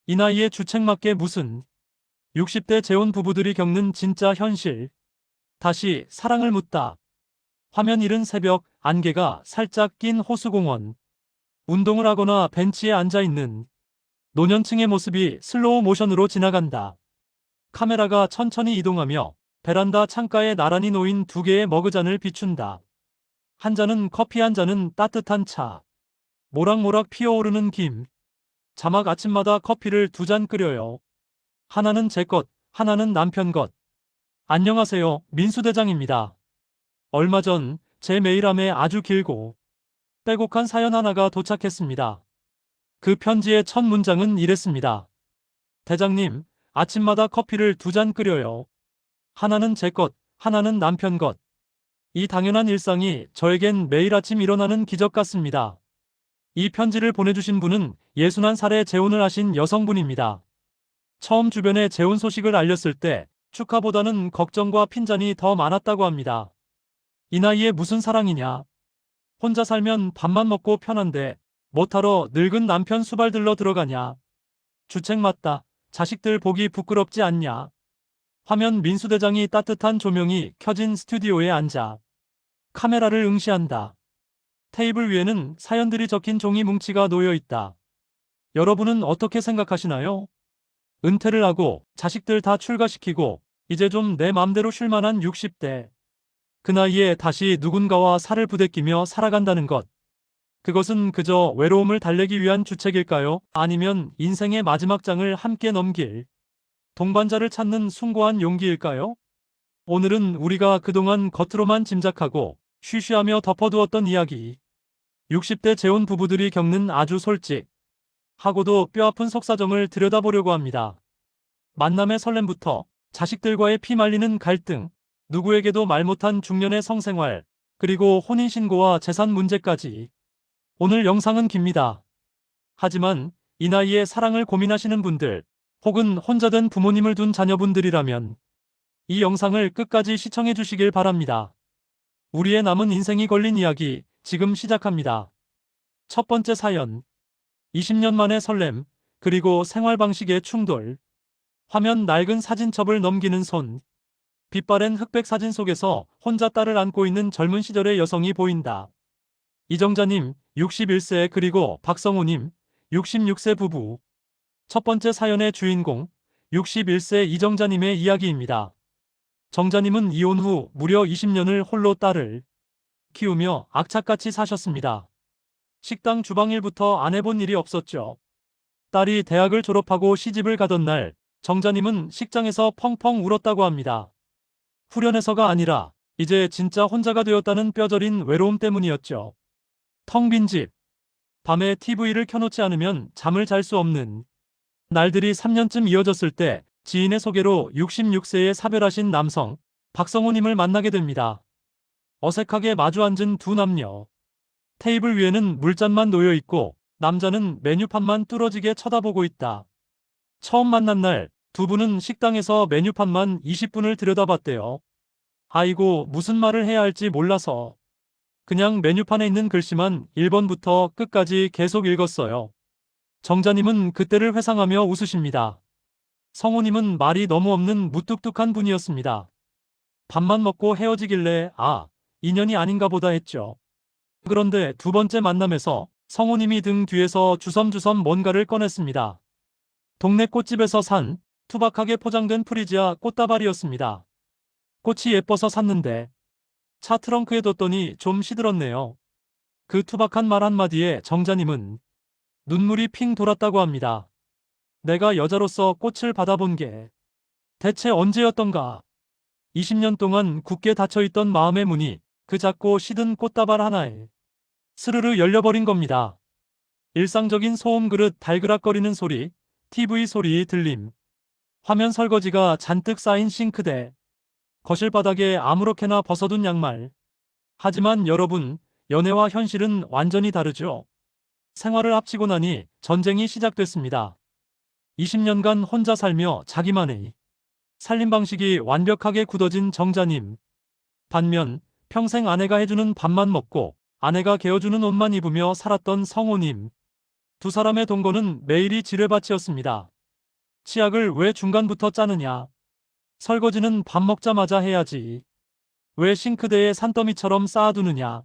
이 나이에 주책맞게 무슨 60대 재혼 부부들이 겪는 진짜 현실. 다시 사랑을 묻다. 화면 이른 새벽 안개가 살짝 낀 호수공원. 운동을 하거나 벤치에 앉아있는 노년층의 모습이 슬로우 모션으로 지나간다. 카메라가 천천히 이동하며 베란다 창가에 나란히 놓인 두 개의 머그잔을 비춘다. 한 잔은 커피, 한 잔은 따뜻한 차. 모락모락 피어오르는 김. 자막 아침마다 커피를 두 잔 끓여요. 하나는 제 것, 하나는 남편 것. 안녕하세요, 민수대장입니다. 얼마 전 제 메일함에 아주 길고 빼곡한 사연 하나가 도착했습니다. 그 편지의 첫 문장은 이랬습니다. 대장님, 아침마다 커피를 두 잔 끓여요. 하나는 제 것, 하나는 남편 것. 이 당연한 일상이 저에겐 매일 아침 일어나는 기적 같습니다. 이 편지를 보내주신 분은 61살에 재혼을 하신 여성분입니다. 처음 주변에 재혼 소식을 알렸을 때 축하보다는 걱정과 핀잔이 더 많았다고 합니다. 이 나이에 무슨 사랑이냐? 혼자 살면 밥만 먹고 편한데 뭐하러 늙은 남편 수발 들러 들어가냐? 주책 맞다. 자식들 보기 부끄럽지 않냐? 화면 민수대장이 따뜻한 조명이 켜진 스튜디오에 앉아 카메라를 응시한다. 테이블 위에는 사연들이 적힌 종이 뭉치가 놓여 있다. 여러분은 어떻게 생각하시나요? 은퇴를 하고 자식들 다 출가시키고 이제 좀 내 맘대로 쉴 만한 60대. 그 나이에 다시 누군가와 살을 부대끼며 살아간다는 것. 그것은 그저 외로움을 달래기 위한 주책일까요? 아니면 인생의 마지막 장을 함께 넘길 동반자를 찾는 숭고한 용기일까요? 오늘은 우리가 그동안 겉으로만 짐작하고 쉬쉬하며 덮어두었던 이야기. 60대 재혼 부부들이 겪는 아주 솔직하고도 뼈아픈 속사정을 들여다보려고 합니다. 만남의 설렘부터 자식들과의 피말리는 갈등, 누구에게도 말 못한 중년의 성생활, 그리고 혼인신고와 재산 문제까지. 오늘 영상은 깁니다. 하지만 이 나이에 사랑을 고민하시는 분들, 혹은 혼자 된 부모님을 둔 자녀분들이라면 이 영상을 끝까지 시청해 주시길 바랍니다. 우리의 남은 인생이 걸린 이야기, 지금 시작합니다. 첫 번째 사연. 20년 만의 설렘, 그리고 생활 방식의 충돌. 화면 낡은 사진첩을 넘기는 손. 빛바랜 흑백 사진 속에서 혼자 딸을 안고 있는 젊은 시절의 여성이 보인다. 이정자님, 61세, 그리고 박성우님, 66세 부부. 첫 번째 사연의 주인공, 61세 이정자님의 이야기입니다. 정자님은 이혼 후 무려 20년을 홀로 딸을 키우며 악착같이 사셨습니다. 식당 주방일부터 안 해본 일이 없었죠. 딸이 대학을 졸업하고 시집을 가던 날, 정자님은 식장에서 펑펑 울었다고 합니다. 후련해서가 아니라 이제 진짜 혼자가 되었다는 뼈저린 외로움 때문이었죠. 텅 빈 집. 밤에 TV를 켜놓지 않으면 잠을 잘 수 없는 날들이 3년쯤 이어졌을 때 지인의 소개로 66세에 사별하신 남성 박성우님을 만나게 됩니다. 어색하게 마주 앉은 두 남녀. 테이블 위에는 물잔만 놓여 있고 남자는 메뉴판만 뚫어지게 쳐다보고 있다. 처음 만난 날 두 분은 식당에서 메뉴판만 20분을 들여다봤대요. 아이고, 무슨 말을 해야 할지 몰라서 그냥 메뉴판에 있는 글씨만 1번부터 끝까지 계속 읽었어요. 정자님은 그때를 회상하며 웃으십니다. 성우님은 말이 너무 없는 무뚝뚝한 분이었습니다. 밥만 먹고 헤어지길래 인연이 아닌가 보다 했죠. 그런데 두 번째 만남에서 성우님이 등 뒤에서 주섬주섬 뭔가를 꺼냈습니다. 동네 꽃집에서 산 투박하게 포장된 프리지아 꽃다발이었습니다. 꽃이 예뻐서 샀는데 차 트렁크에 뒀더니 좀 시들었네요. 그 투박한 말 한마디에 정자님은 눈물이 핑 돌았다고 합니다. 내가 여자로서 꽃을 받아본 게 대체 언제였던가. 20년 동안 굳게 닫혀있던 마음의 문이 그 작고 시든 꽃다발 하나에 스르르 열려버린 겁니다. 일상적인 소음 그릇 달그락거리는 소리, TV 소리 들림, 화면 설거지가 잔뜩 쌓인 싱크대, 거실 바닥에 아무렇게나 벗어둔 양말. 하지만 여러분, 연애와 현실은 완전히 다르죠. 생활을 합치고 나니 전쟁이 시작됐습니다. 20년간 혼자 살며 자기만의 살림 방식이 완벽하게 굳어진 정자님. 반면 평생 아내가 해주는 밥만 먹고 아내가 개어주는 옷만 입으며 살았던 성우님. 두 사람의 동거는 매일이 지뢰밭이었습니다. 치약을 왜 중간부터 짜느냐? 설거지는 밥 먹자마자 해야지. 왜 싱크대에 산더미처럼 쌓아두느냐?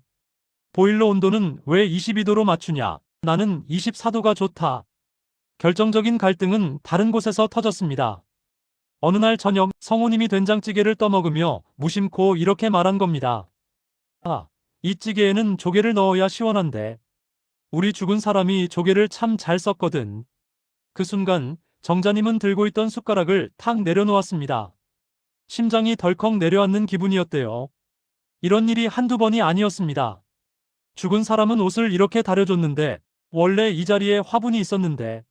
보일러 온도는 왜 22도로 맞추냐? 나는 24도가 좋다. 결정적인 갈등은 다른 곳에서 터졌습니다. 어느 날 저녁 성우님이 된장찌개를 떠먹으며 무심코 이렇게 말한 겁니다. 아, 이 찌개에는 조개를 넣어야 시원한데. 우리 죽은 사람이 조개를 참 잘 썼거든. 그 순간 정자님은 들고 있던 숟가락을 탁 내려놓았습니다. 심장이 덜컥 내려앉는 기분이었대요. 이런 일이 한두 번이 아니었습니다. 죽은 사람은 옷을 이렇게 다려줬는데 원래 이 자리에 화분이 있었는데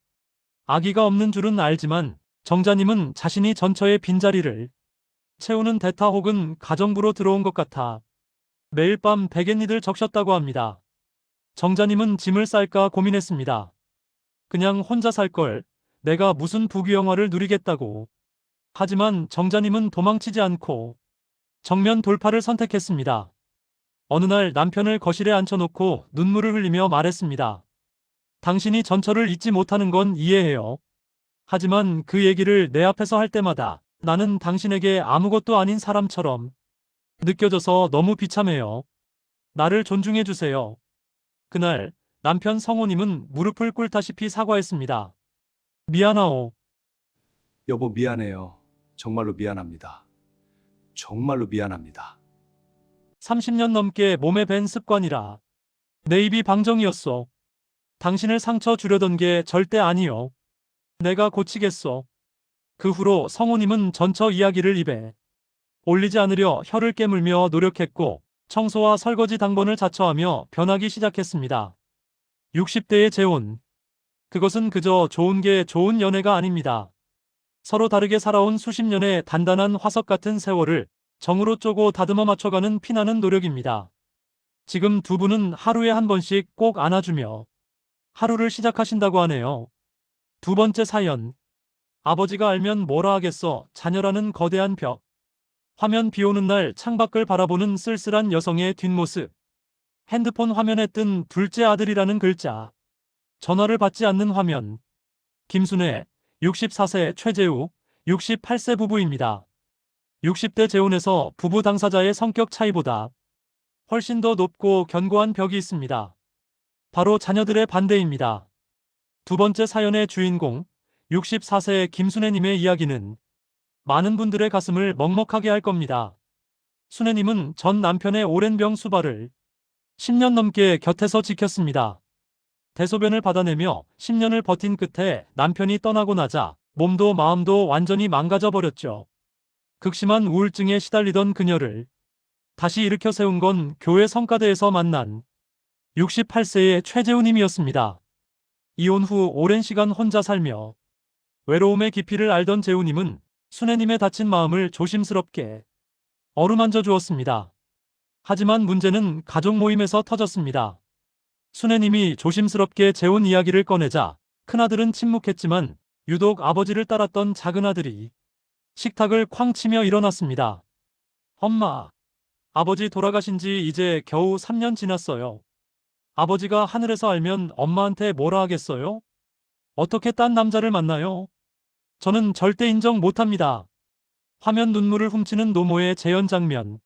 아기가 없는 줄은 알지만 정자님은 자신이 전처의 빈자리를 채우는 대타 혹은 가정부로 들어온 것 같아 매일 밤 베갯니들 적셨다고 합니다. 정자님은 짐을 쌀까 고민했습니다. 그냥 혼자 살 걸 내가 무슨 부귀영화를 누리겠다고. 하지만 정자님은 도망치지 않고 정면 돌파를 선택했습니다. 어느 날 남편을 거실에 앉혀놓고 눈물을 흘리며 말했습니다. 당신이 전처를 잊지 못하는 건 이해해요. 하지만 그 얘기를 내 앞에서 할 때마다 나는 당신에게 아무것도 아닌 사람처럼 느껴져서 너무 비참해요. 나를 존중해 주세요. 그날 남편 성호님은 무릎을 꿇다시피 사과했습니다. 미안하오. 여보, 미안해요. 정말로 미안합니다. 정말로 미안합니다. 30년 넘게 몸에 밴 습관이라 내 입이 방정이었어. 당신을 상처 주려던 게 절대 아니요. 내가 고치겠어. 그 후로 성우님은 전처 이야기를 입에 올리지 않으려 혀를 깨물며 노력했고 청소와 설거지 당번을 자처하며 변하기 시작했습니다. 60대의 재혼. 그것은 그저 좋은 게 좋은 연애가 아닙니다. 서로 다르게 살아온 수십 년의 단단한 화석 같은 세월을 정으로 쪼고 다듬어 맞춰가는 피나는 노력입니다. 지금 두 분은 하루에 한 번씩 꼭 안아주며 하루를 시작하신다고 하네요. 두 번째 사연. 아버지가 알면 뭐라 하겠어. 자녀라는 거대한 벽. 화면 비오는 날 창밖을 바라보는 쓸쓸한 여성의 뒷모습. 핸드폰 화면에 뜬 둘째 아들이라는 글자. 전화를 받지 않는 화면. 김순애, 64세 최재우, 68세 부부입니다. 60대 재혼에서 부부 당사자의 성격 차이보다 훨씬 더 높고 견고한 벽이 있습니다. 바로 자녀들의 반대입니다. 두 번째 사연의 주인공, 64세의 김순애님의 이야기는 많은 분들의 가슴을 먹먹하게 할 겁니다. 순애님은 전 남편의 오랜 병 수발을 10년 넘게 곁에서 지켰습니다. 대소변을 받아내며 10년을 버틴 끝에 남편이 떠나고 나자 몸도 마음도 완전히 망가져 버렸죠. 극심한 우울증에 시달리던 그녀를 다시 일으켜 세운 건 교회 성가대에서 만난 68세의 최재우님이었습니다. 이혼 후 오랜 시간 혼자 살며 외로움의 깊이를 알던 재우님은 순애님의 다친 마음을 조심스럽게 어루만져 주었습니다. 하지만 문제는 가족 모임에서 터졌습니다. 순애님이 조심스럽게 재혼 이야기를 꺼내자 큰아들은 침묵했지만 유독 아버지를 따랐던 작은아들이 식탁을 쾅 치며 일어났습니다. 엄마, 아버지 돌아가신 지 이제 겨우 3년 지났어요. 아버지가 하늘에서 알면 엄마한테 뭐라 하겠어요? 어떻게 딴 남자를 만나요? 저는 절대 인정 못합니다. 화면 눈물을 훔치는 노모의 재연 장면.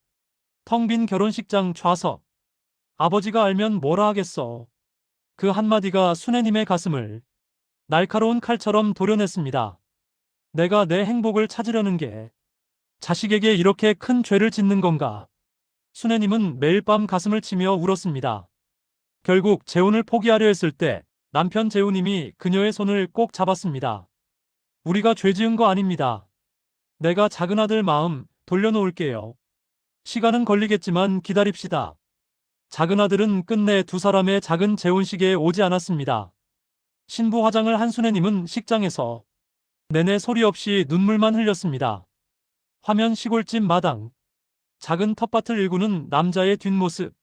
텅 빈 결혼식장 좌석. 아버지가 알면 뭐라 하겠어. 그 한마디가 순애님의 가슴을 날카로운 칼처럼 도려냈습니다. 내가 내 행복을 찾으려는 게 자식에게 이렇게 큰 죄를 짓는 건가? 순애님은 매일 밤 가슴을 치며 울었습니다. 결국 재혼을 포기하려 했을 때 남편 재우님이 그녀의 손을 꼭 잡았습니다. 우리가 죄 지은 거 아닙니다. 내가 작은아들 마음 돌려놓을게요. 시간은 걸리겠지만 기다립시다. 작은아들은 끝내 두 사람의 작은 재혼식에 오지 않았습니다. 신부 화장을 한 순애님은 식장에서 내내 소리 없이 눈물만 흘렸습니다. 화면 시골집 마당. 작은 텃밭을 일구는 남자의 뒷모습.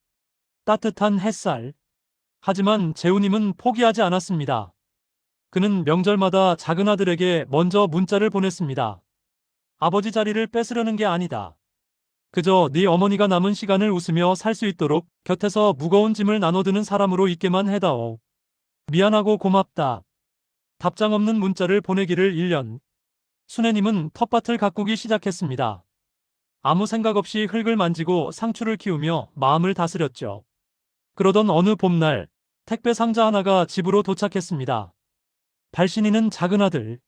따뜻한 햇살. 하지만 재우님은 포기하지 않았습니다. 그는 명절마다 작은아들에게 먼저 문자를 보냈습니다. 아버지 자리를 뺏으려는 게 아니다. 그저 네 어머니가 남은 시간을 웃으며 살 수 있도록 곁에서 무거운 짐을 나눠드는 사람으로 있게만 해다오. 미안하고 고맙다. 답장 없는 문자를 보내기를 1년. 순애님은 텃밭을 가꾸기 시작했습니다. 아무 생각 없이 흙을 만지고 상추를 키우며 마음을 다스렸죠. 그러던 어느 봄날, 택배 상자 하나가 집으로 도착했습니다. 발신이는 작은 아들.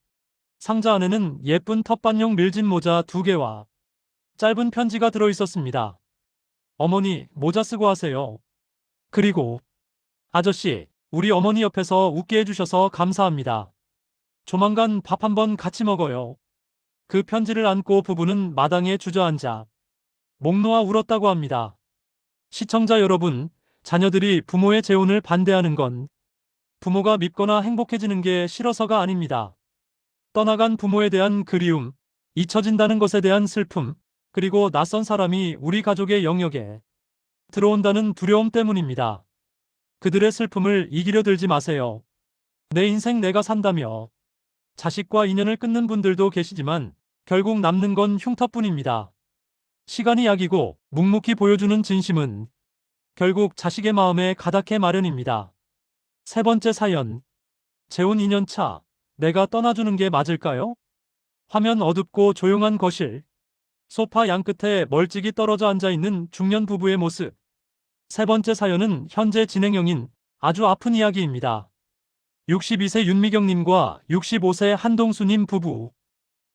상자 안에는 예쁜 텃밭용 밀짚 모자 2개와 짧은 편지가 들어 있었습니다. 어머니, 모자 쓰고 하세요. 그리고, 아저씨, 우리 어머니 옆에서 웃게 해주셔서 감사합니다. 조만간 밥 한번 같이 먹어요. 그 편지를 안고 부부는 마당에 주저앉아 목 놓아 울었다고 합니다. 시청자 여러분, 자녀들이 부모의 재혼을 반대하는 건 부모가 밉거나 행복해지는 게 싫어서가 아닙니다. 떠나간 부모에 대한 그리움, 잊혀진다는 것에 대한 슬픔, 그리고 낯선 사람이 우리 가족의 영역에 들어온다는 두려움 때문입니다. 그들의 슬픔을 이기려 들지 마세요. 내 인생 내가 산다며 자식과 인연을 끊는 분들도 계시지만 결국 남는 건 흉터뿐입니다. 시간이 약이고 묵묵히 보여주는 진심은 결국 자식의 마음에 가닿게 마련입니다. 세 번째 사연. 재혼 2년차. 내가 떠나주는 게 맞을까요? 화면 어둡고 조용한 거실. 소파 양끝에 멀찍이 떨어져 앉아있는 중년 부부의 모습. 세 번째 사연은 현재 진행형인 아주 아픈 이야기입니다. 62세 윤미경님과 65세 한동수님 부부.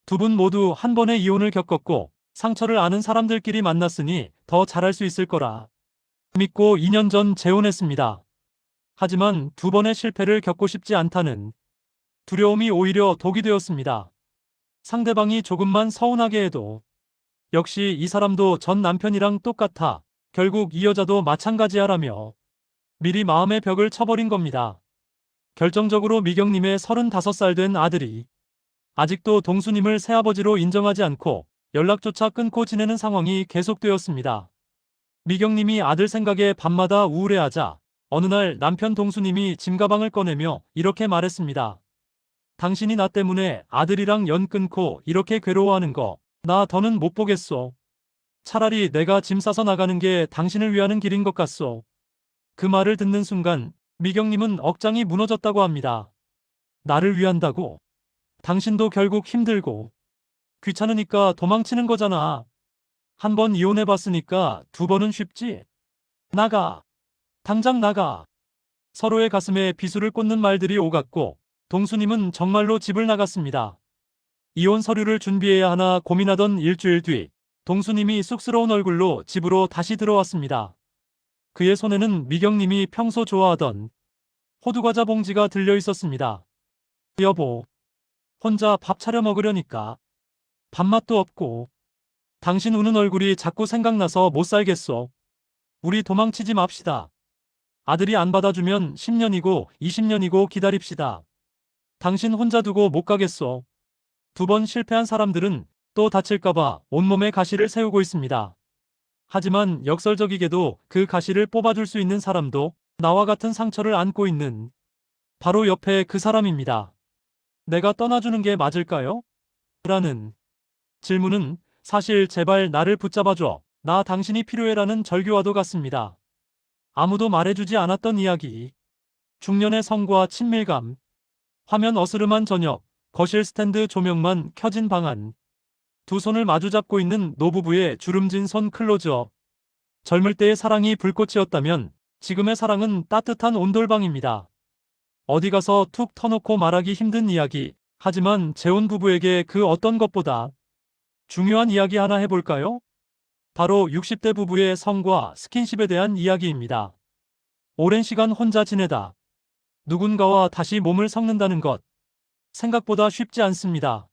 두 분 모두 한 번의 이혼을 겪었고 상처를 아는 사람들끼리 만났으니 더 잘할 수 있을 거라 믿고 2년 전 재혼했습니다. 하지만 두 번의 실패를 겪고 싶지 않다는 두려움이 오히려 독이 되었습니다. 상대방이 조금만 서운하게 해도 역시 이 사람도 전 남편이랑 똑같아. 결국 이 여자도 마찬가지야라며 미리 마음의 벽을 쳐버린 겁니다. 결정적으로 미경님의 35살 된 아들이 아직도 동수님을 새아버지로 인정하지 않고 연락조차 끊고 지내는 상황이 계속되었습니다. 미경님이 아들 생각에 밤마다 우울해하자 어느 날 남편 동수님이 짐가방을 꺼내며 이렇게 말했습니다. 당신이 나 때문에 아들이랑 연 끊고 이렇게 괴로워하는 거 나 더는 못 보겠소. 차라리 내가 짐 싸서 나가는 게 당신을 위하는 길인 것 같소. 그 말을 듣는 순간 미경님은 억장이 무너졌다고 합니다. 나를 위한다고? 당신도 결국 힘들고 귀찮으니까 도망치는 거잖아. 한 번 이혼해봤으니까 두 번은 쉽지. 나가. 당장 나가. 서로의 가슴에 비수를 꽂는 말들이 오갔고 동수님은 정말로 집을 나갔습니다. 이혼 서류를 준비해야 하나 고민하던 일주일 뒤 동수님이 쑥스러운 얼굴로 집으로 다시 들어왔습니다. 그의 손에는 미경님이 평소 좋아하던 호두과자 봉지가 들려 있었습니다. 여보, 혼자 밥 차려 먹으려니까 밥맛도 없고 당신 우는 얼굴이 자꾸 생각나서 못 살겠어. 우리 도망치지 맙시다. 아들이 안 받아주면 10년이고 20년이고 기다립시다. 당신 혼자 두고 못 가겠어. 두 번 실패한 사람들은 또 다칠까봐 온몸에 가시를 세우고 있습니다. 하지만 역설적이게도 그 가시를 뽑아줄 수 있는 사람도 나와 같은 상처를 안고 있는 바로 옆에 그 사람입니다. 내가 떠나주는 게 맞을까요? 라는 질문은 사실 제발 나를 붙잡아줘. 나 당신이 필요해라는 절규와도 같습니다. 아무도 말해주지 않았던 이야기. 중년의 성과 친밀감. 화면 어스름한 저녁. 거실 스탠드 조명만 켜진 방 안. 두 손을 마주잡고 있는 노부부의 주름진 손 클로즈업. 젊을 때의 사랑이 불꽃이었다면 지금의 사랑은 따뜻한 온돌방입니다. 어디 가서 툭 터놓고 말하기 힘든 이야기. 하지만 재혼 부부에게 그 어떤 것보다 중요한 이야기 하나 해볼까요? 바로 60대 부부의 성과 스킨십에 대한 이야기입니다. 오랜 시간 혼자 지내다 누군가와 다시 몸을 섞는다는 것. 생각보다 쉽지 않습니다.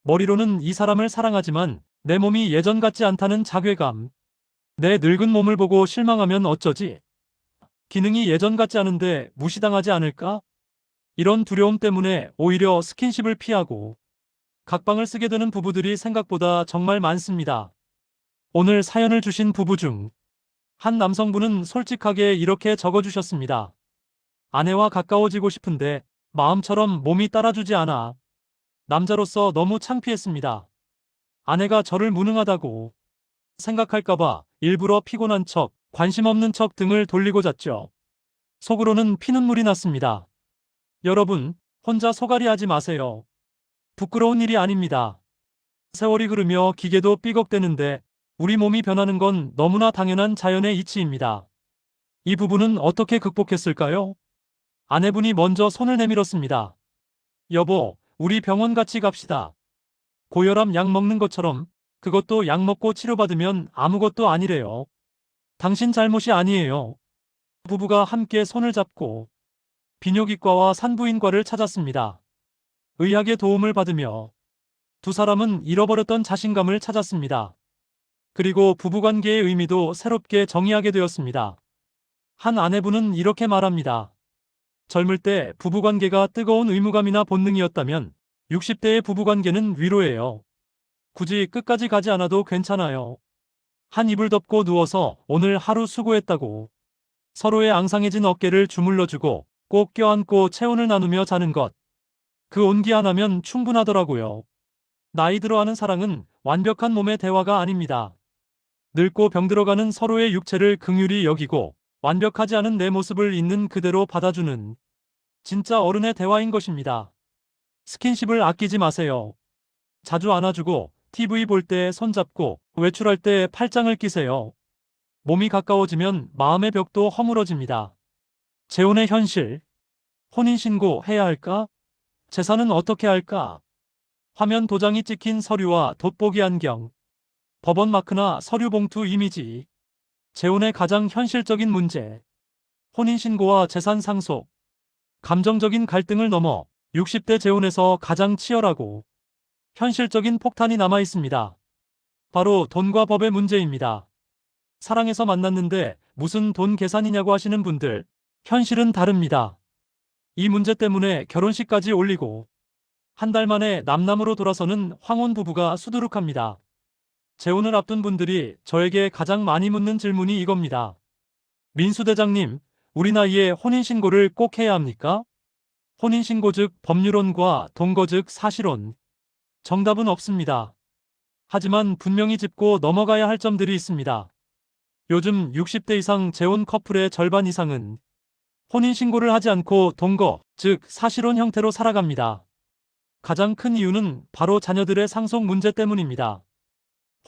머리로는 이 사람을 사랑하지만 내 몸이 예전 같지 않다는 자괴감. 내 늙은 몸을 보고 실망하면 어쩌지? 기능이 예전 같지 않은데 무시당하지 않을까? 이런 두려움 때문에 오히려 스킨십을 피하고 각방을 쓰게 되는 부부들이 생각보다 정말 많습니다. 오늘 사연을 주신 부부 중 한 남성분은 솔직하게 이렇게 적어주셨습니다. 아내와 가까워지고 싶은데 마음처럼 몸이 따라주지 않아. 남자로서 너무 창피했습니다. 아내가 저를 무능하다고 생각할까봐 일부러 피곤한 척, 관심 없는 척 등을 돌리고 잤죠. 속으로는 피눈물이 났습니다. 여러분, 혼자 소갈이 하지 마세요. 부끄러운 일이 아닙니다. 세월이 흐르며 기계도 삐걱대는데 우리 몸이 변하는 건 너무나 당연한 자연의 이치입니다. 이 부분은 어떻게 극복했을까요? 아내분이 먼저 손을 내밀었습니다. 여보, 우리 병원 같이 갑시다. 고혈압 약 먹는 것처럼 그것도 약 먹고 치료받으면 아무것도 아니래요. 당신 잘못이 아니에요. 부부가 함께 손을 잡고 비뇨기과와 산부인과를 찾았습니다. 의학의 도움을 받으며 두 사람은 잃어버렸던 자신감을 찾았습니다. 그리고 부부관계의 의미도 새롭게 정의하게 되었습니다. 한 아내분은 이렇게 말합니다. 젊을 때 부부관계가 뜨거운 의무감이나 본능이었다면 60대의 부부관계는 위로예요. 굳이 끝까지 가지 않아도 괜찮아요. 한 이불 덮고 누워서 오늘 하루 수고했다고 서로의 앙상해진 어깨를 주물러주고 꼭 껴안고 체온을 나누며 자는 것. 그 온기 하나면 충분하더라고요. 나이 들어하는 사랑은 완벽한 몸의 대화가 아닙니다. 늙고 병들어가는 서로의 육체를 긍휼히 여기고 완벽하지 않은 내 모습을 있는 그대로 받아주는 진짜 어른의 대화인 것입니다. 스킨십을 아끼지 마세요. 자주 안아주고 TV 볼 때 손잡고 외출할 때 팔짱을 끼세요. 몸이 가까워지면 마음의 벽도 허물어집니다. 재혼의 현실. 혼인신고 해야 할까? 재산은 어떻게 할까? 화면 도장이 찍힌 서류와 돋보기 안경. 법원 마크나 서류 봉투 이미지. 재혼의 가장 현실적인 문제. 혼인신고와 재산 상속. 감정적인 갈등을 넘어 60대 재혼에서 가장 치열하고 현실적인 폭탄이 남아 있습니다. 바로 돈과 법의 문제입니다. 사랑해서 만났는데 무슨 돈 계산이냐고 하시는 분들, 현실은 다릅니다. 이 문제 때문에 결혼식까지 올리고 한 달 만에 남남으로 돌아서는 황혼 부부가 수두룩합니다. 재혼을 앞둔 분들이 저에게 가장 많이 묻는 질문이 이겁니다. 민수 대장님, 우리 나이에 혼인신고를 꼭 해야 합니까? 혼인신고 즉 법률론과 동거 즉 사실론. 정답은 없습니다. 하지만 분명히 짚고 넘어가야 할 점들이 있습니다. 요즘 60대 이상 재혼 커플의 절반 이상은 혼인신고를 하지 않고 동거, 즉 사실혼 형태로 살아갑니다. 가장 큰 이유는 바로 자녀들의 상속 문제 때문입니다.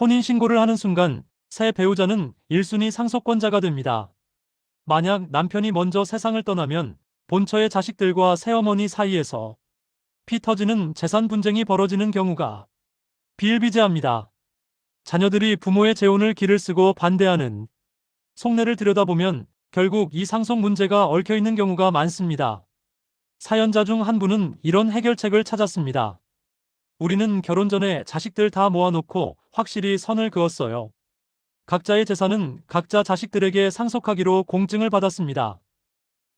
혼인신고를 하는 순간 새 배우자는 1순위 상속권자가 됩니다. 만약 남편이 먼저 세상을 떠나면 본처의 자식들과 새어머니 사이에서 피 터지는 재산 분쟁이 벌어지는 경우가 비일비재합니다. 자녀들이 부모의 재혼을 기를 쓰고 반대하는 속내를 들여다보면 결국 이 상속 문제가 얽혀있는 경우가 많습니다. 사연자 중 한 분은 이런 해결책을 찾았습니다. 우리는 결혼 전에 자식들 다 모아놓고 확실히 선을 그었어요. 각자의 재산은 각자 자식들에게 상속하기로 공증을 받았습니다.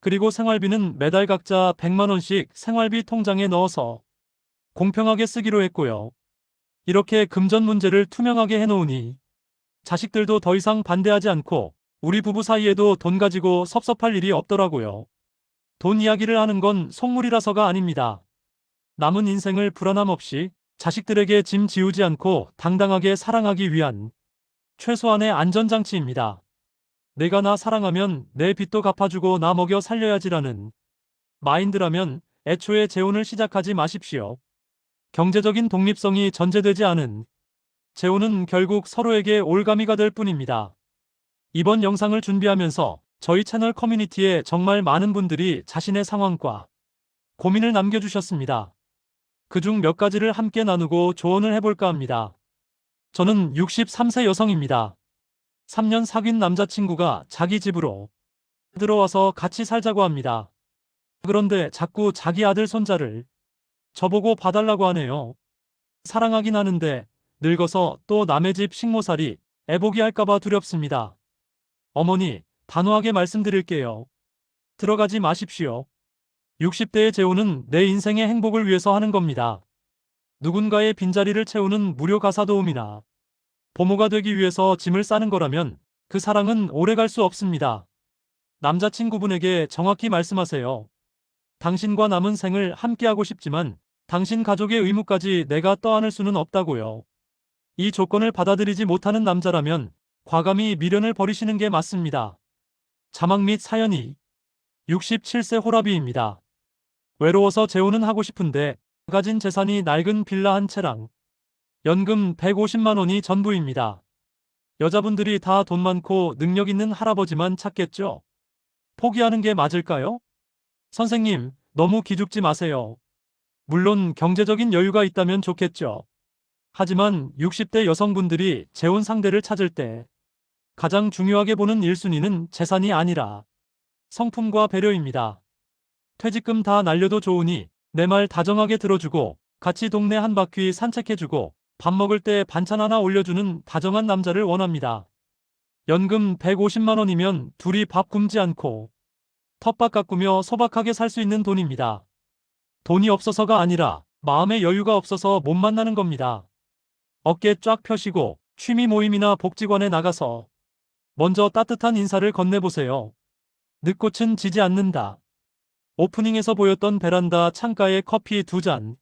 그리고 생활비는 매달 각자 100만 원씩 생활비 통장에 넣어서 공평하게 쓰기로 했고요. 이렇게 금전 문제를 투명하게 해놓으니 자식들도 더 이상 반대하지 않고 우리 부부 사이에도 돈 가지고 섭섭할 일이 없더라고요. 돈 이야기를 하는 건 속물이라서가 아닙니다. 남은 인생을 불안함 없이 자식들에게 짐 지우지 않고 당당하게 사랑하기 위한 최소한의 안전장치입니다. 내가 나 사랑하면 내 빚도 갚아주고 나 먹여 살려야지라는 마인드라면 애초에 재혼을 시작하지 마십시오. 경제적인 독립성이 전제되지 않은 재혼은 결국 서로에게 올가미가 될 뿐입니다. 이번 영상을 준비하면서 저희 채널 커뮤니티에 정말 많은 분들이 자신의 상황과 고민을 남겨주셨습니다. 그중 몇 가지를 함께 나누고 조언을 해볼까 합니다. 저는 63세 여성입니다. 3년 사귄 남자친구가 자기 집으로 들어와서 같이 살자고 합니다. 그런데 자꾸 자기 아들 손자를 저보고 봐달라고 하네요. 사랑하긴 하는데 늙어서 또 남의 집 식모살이 애보기 할까봐 두렵습니다. 어머니, 단호하게 말씀드릴게요. 들어가지 마십시오. 60대의 재혼은 내 인생의 행복을 위해서 하는 겁니다. 누군가의 빈자리를 채우는 무료 가사 도우미나 보모가 되기 위해서 짐을 싸는 거라면 그 사랑은 오래 갈 수 없습니다. 남자친구분에게 정확히 말씀하세요. 당신과 남은 생을 함께하고 싶지만 당신 가족의 의무까지 내가 떠안을 수는 없다고요. 이 조건을 받아들이지 못하는 남자라면 과감히 미련을 버리시는 게 맞습니다. 자막 및 사연이 67세 호라비입니다. 외로워서 재혼은 하고 싶은데 가진 재산이 낡은 빌라 한 채랑 연금 150만 원이 전부입니다. 여자분들이 다 돈 많고 능력 있는 할아버지만 찾겠죠? 포기하는 게 맞을까요? 선생님, 너무 기죽지 마세요. 물론 경제적인 여유가 있다면 좋겠죠. 하지만 60대 여성분들이 재혼 상대를 찾을 때 가장 중요하게 보는 1순위는 재산이 아니라 성품과 배려입니다. 퇴직금 다 날려도 좋으니 내 말 다정하게 들어주고 같이 동네 한 바퀴 산책해주고 밥 먹을 때 반찬 하나 올려주는 다정한 남자를 원합니다. 연금 150만 원이면 둘이 밥 굶지 않고 텃밭 가꾸며 소박하게 살 수 있는 돈입니다. 돈이 없어서가 아니라 마음의 여유가 없어서 못 만나는 겁니다. 어깨 쫙 펴시고 취미 모임이나 복지관에 나가서 먼저 따뜻한 인사를 건네보세요. 늦꽃은 지지 않는다. 오프닝에서 보였던 베란다 창가에 커피 2잔.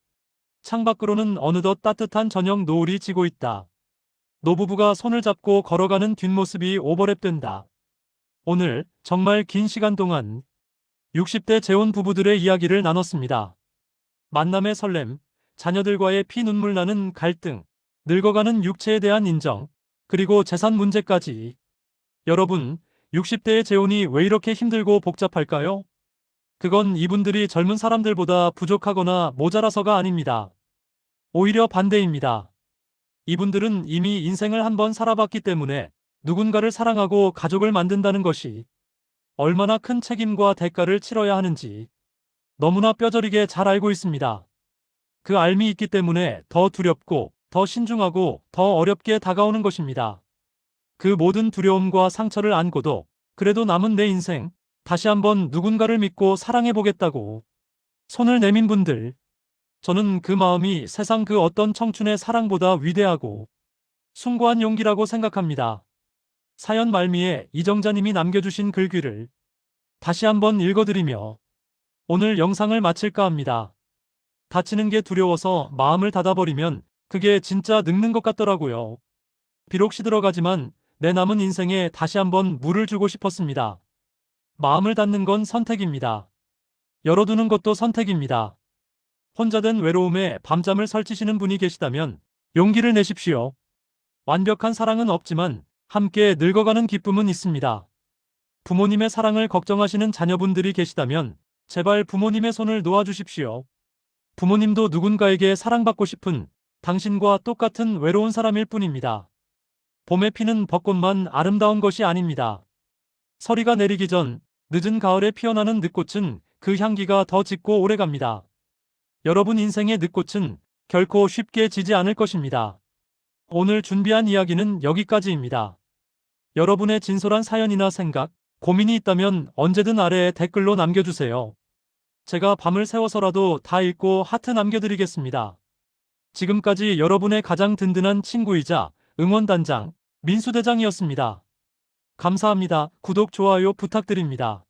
창밖으로는 어느덧 따뜻한 저녁 노을이 지고 있다. 노부부가 손을 잡고 걸어가는 뒷모습이 오버랩된다. 오늘 정말 긴 시간 동안 60대 재혼 부부들의 이야기를 나눴습니다. 만남의 설렘, 자녀들과의 피눈물 나는 갈등, 늙어가는 육체에 대한 인정, 그리고 재산 문제까지. 여러분, 60대의 재혼이 왜 이렇게 힘들고 복잡할까요? 그건 이분들이 젊은 사람들보다 부족하거나 모자라서가 아닙니다. 오히려 반대입니다. 이분들은 이미 인생을 한번 살아봤기 때문에 누군가를 사랑하고 가족을 만든다는 것이 얼마나 큰 책임과 대가를 치러야 하는지 너무나 뼈저리게 잘 알고 있습니다. 그 알미 있기 때문에 더 두렵고 더 신중하고 더 어렵게 다가오는 것입니다. 그 모든 두려움과 상처를 안고도 그래도 남은 내 인생 다시 한번 누군가를 믿고 사랑해보겠다고 손을 내민 분들, 저는 그 마음이 세상 그 어떤 청춘의 사랑보다 위대하고 숭고한 용기라고 생각합니다. 사연 말미에 이정자님이 남겨주신 글귀를 다시 한번 읽어드리며 오늘 영상을 마칠까 합니다. 다치는 게 두려워서 마음을 닫아버리면 그게 진짜 늙는 것 같더라고요. 비록 시들어가지만 내 남은 인생에 다시 한번 물을 주고 싶었습니다. 마음을 닫는 건 선택입니다. 열어두는 것도 선택입니다. 혼자 된 외로움에 밤잠을 설치시는 분이 계시다면 용기를 내십시오. 완벽한 사랑은 없지만 함께 늙어가는 기쁨은 있습니다. 부모님의 사랑을 걱정하시는 자녀분들이 계시다면 제발 부모님의 손을 놓아주십시오. 부모님도 누군가에게 사랑받고 싶은 당신과 똑같은 외로운 사람일 뿐입니다. 봄에 피는 벚꽃만 아름다운 것이 아닙니다. 서리가 내리기 전 늦은 가을에 피어나는 늦꽃은 그 향기가 더 짙고 오래갑니다. 여러분 인생의 늦꽃은 결코 쉽게 지지 않을 것입니다. 오늘 준비한 이야기는 여기까지입니다. 여러분의 진솔한 사연이나 생각, 고민이 있다면 언제든 아래에 댓글로 남겨주세요. 제가 밤을 새워서라도 다 읽고 하트 남겨드리겠습니다. 지금까지 여러분의 가장 든든한 친구이자 응원단장 민수대장이었습니다. 감사합니다. 구독, 좋아요 부탁드립니다.